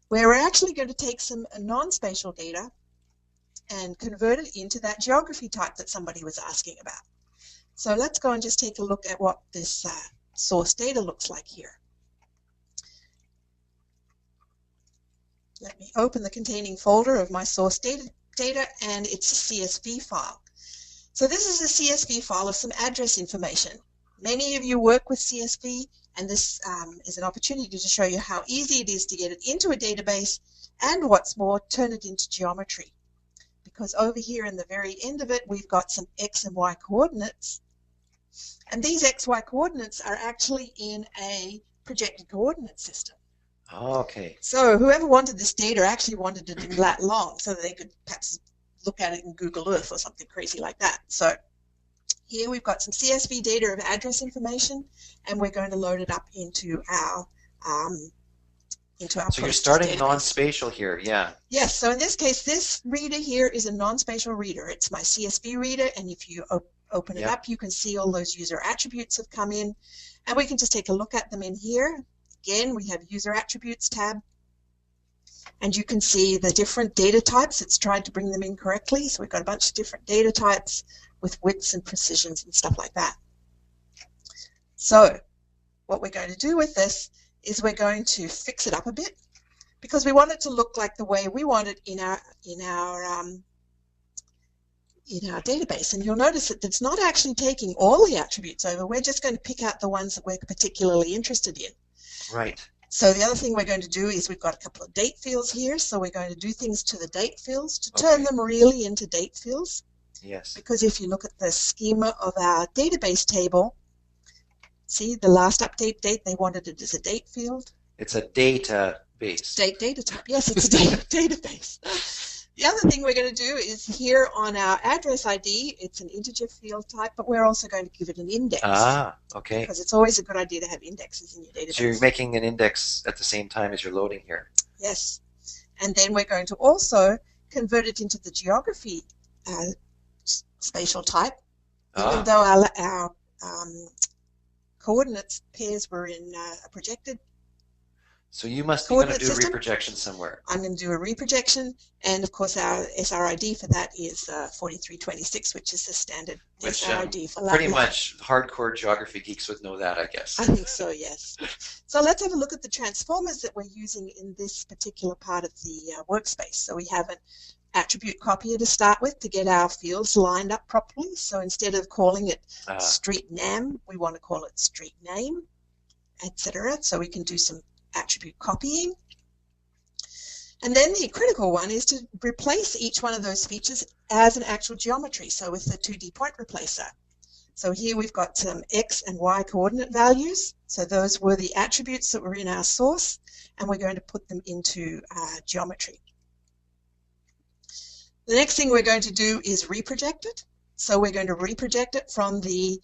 where we're actually going to take some non-spatial data and convert it into that geography type that somebody was asking about. So let's go and just take a look at what this source data looks like here. Let me open the containing folder of my source data and it's a CSV file. So this is a CSV file of some address information. Many of you work with CSV, and this is an opportunity to show you how easy it is to get it into a database, and what's more, turn it into geometry. Because over here in the very end of it, we've got some X and Y coordinates, and these XY coordinates are actually in a projected coordinate system. Oh, okay. So whoever wanted this data actually wanted it in lat long so that they could perhaps look at it in Google Earth or something crazy like that. So here we've got some CSV data of address information, and we're going to load it up into our So you're starting non-spatial here, yeah. Yes. So in this case, this reader here is a non-spatial reader. It's my CSV reader, and if you open it up, you can see all those user attributes have come in, and we can just take a look at them in here. Again, we have User Attributes tab, and you can see the different data types. It's tried to bring them in correctly, so we've got a bunch of different data types with widths and precisions and stuff like that. So what we're going to do with this is we're going to fix it up a bit, because we want it to look like the way we want it in our database. And you'll notice that it's not actually taking all the attributes over. We're just going to pick out the ones that we're particularly interested in. Right. So the other thing we're going to do is we've got a couple of date fields here, so we're going to do things to the date fields to turn them really into date fields. Yes. Because if you look at the schema of our database table, see the last update date, they wanted it as a date field. It's a database. Data type, yes, it's a database. The other thing we're going to do is here on our address ID, it's an integer field type, but we're also going to give it an index. Ah, okay. Because it's always a good idea to have indexes in your database. So you're making an index at the same time as you're loading here. Yes. And then we're going to also convert it into the geography spatial type, even though our coordinates pairs were in a projected. So you must be going to do a reprojection somewhere. I'm going to do a reprojection, and of course our SRID for that is 4326, which is the standard SRID for pretty much hardcore geography geeks would know that, I guess. I think so, yes. So let's have a look at the transformers that we're using in this particular part of the workspace. So we have an AttributeCopier to start with to get our fields lined up properly. So instead of calling it street name, we want to call it street name, etc. So we can do some attribute copying. And then the critical one is to replace each one of those features as an actual geometry, so with the 2D point replacer. So here we've got some X and Y coordinate values. So those were the attributes that were in our source, and we're going to put them into geometry. The next thing we're going to do is reproject it. So we're going to reproject it from the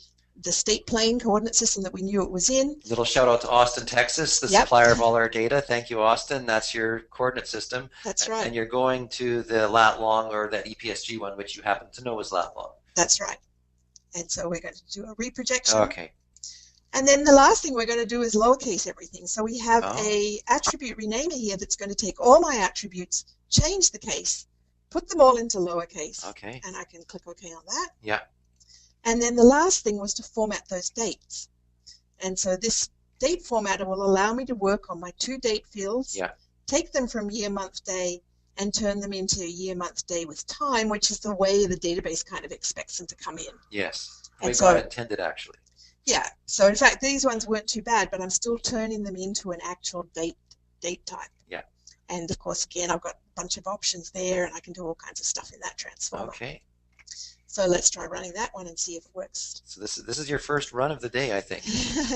state plane coordinate system that we knew it was in. Little shout out to Austin, Texas, the supplier of all our data. Thank you, Austin. That's your coordinate system. That's right. And you're going to the lat long, or that EPSG one, which you happen to know is lat long. That's right. And so we're going to do a reprojection. Okay. And then the last thing we're going to do is lowercase everything. So we have a AttributeRenamer here that's going to take all my attributes, change the case, put them all into lowercase. Okay. And I can click OK on that. Yeah. And then the last thing was to format those dates. And so this date formatter will allow me to work on my 2 date fields, take them from year, month, day, and turn them into year, month, day with time, which is the way the database kind of expects them to come in. Yes. And so intended, actually. Yeah. So in fact, these ones weren't too bad, but I'm still turning them into an actual date type. Yeah. And of course, again, I've got a bunch of options there, and I can do all kinds of stuff in that transformer. Okay. So let's try running that one and see if it works. So this is your first run of the day, I think.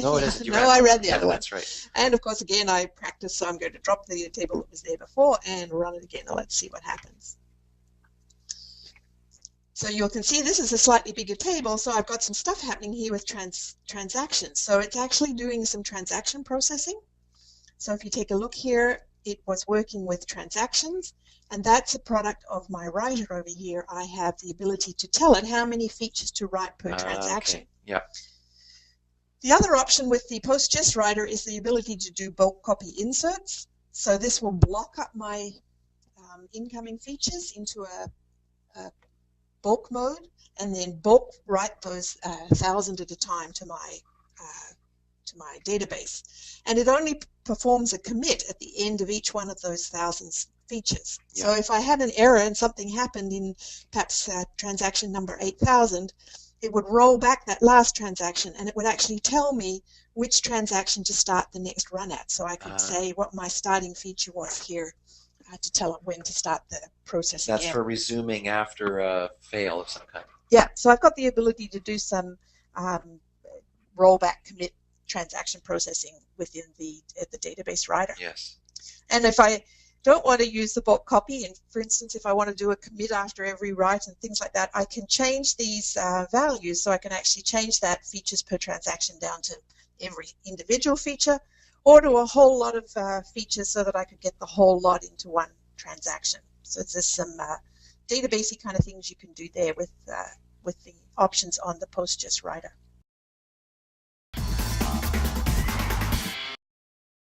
No, it isn't. I read the other one. That's right. And of course, again, I practiced, so I'm going to drop the table that was there before and run it again. Now let's see what happens. So you can see this is a slightly bigger table, so I've got some stuff happening here with transactions. So it's actually doing some transaction processing. So if you take a look here, it was working with transactions. And that's a product of my writer over here. I have the ability to tell it how many features to write per transaction. Okay. Yeah. The other option with the PostGIS writer is the ability to do bulk copy inserts. So this will block up my incoming features into a bulk mode, and then bulk write those 1,000 at a time to my database. And it only performs a commit at the end of each one of those 1,000 features. Yeah. So if I had an error and something happened in perhaps transaction number 8,000, it would roll back that last transaction, and it would actually tell me which transaction to start the next run at. So I could say what my starting feature was here to tell it when to start the process That's again. for resuming after a fail of some kind. Yeah, so I've got the ability to do some rollback commit transaction processing within the database writer. Yes. And if I don't want to use the bulk copy, and for instance, if I want to do a commit after every write and things like that, I can change these values, so I can actually change that features per transaction down to every individual feature, or to a whole lot of features, so that I could get the whole lot into one transaction. So there's some databasey kind of things you can do there with the options on the PostGIS writer.